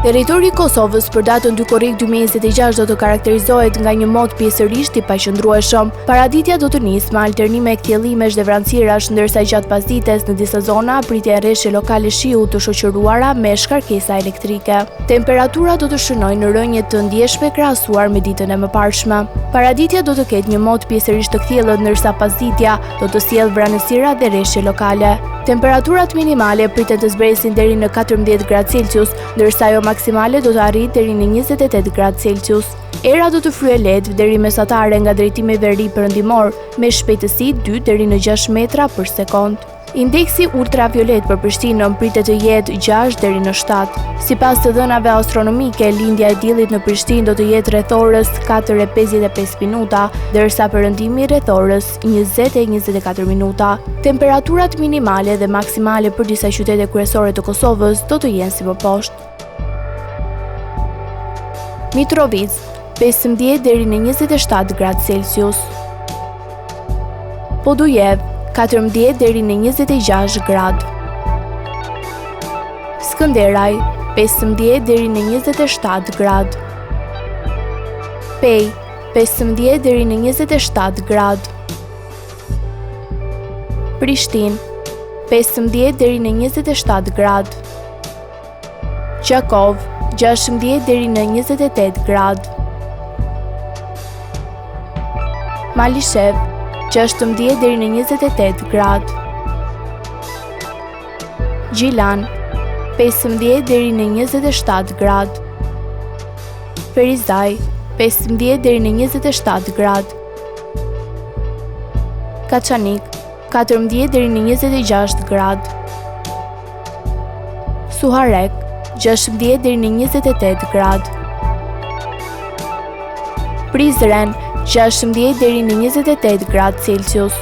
Territori i Kosovës për datën 2 korrik 2026 do të karakterizohet nga një mod pjesërisht i paqëndrueshëm. Paraditja do të nisë me alternime ktjellimesh dhe vranësirash, ndërsa gjatë pasdites në disa zona pritej rreshje lokale shiu të shoqëruara me shkarkesa elektrike. Temperatura do të shënojë në rënje të ndjeshme krahasuar me ditën e mëparshme. Paraditja do të ketë një mod pjesërisht të kthjellët, ndërsa pasditja do të sjellë vranësira dhe rreshje lokale. Temperaturat minimale pritet të zbresin deri në 14 gradë Celsius, ndërsa ajo maksimale do të arrijë deri në 28 gradë Celsius. Era do të fryejë lehtë deri mesatare nga drejtimi veri perëndimor me shpejtësi 2 deri në 6 metra për sekond. Indeksi ultraviolet për Prishtinën pritet të jetë 6 deri në 7. Sipas të dhënave astronomike, lindja e diellit në Prishtinë do të jetë rreth orës 4:55 minuta, ndërsa perëndimi rreth orës 20:24 minuta. Temperaturat minimale dhe maksimale për disa qytete kryesore të Kosovës do të jenë si më poshtë. Mitrovica 15 deri në 27 gradë Celsius. Podujev 14 deri në 26 gradë. Skënderaj 15 deri në 27 gradë. Pej 15 deri në 27 gradë. Prishtinë 15 deri në 27 gradë. Gjakov 16 deri në 28 gradë. Malishev 16 deri në 28 gradë. Gjilan 15 deri në 27 gradë. Perizaj 15 deri në 27 gradë. Kaçanik 14 deri në 26 gradë. Suharek 16 deri në 28 gradë. Prizren 16 deri në 28 gradë Celsius.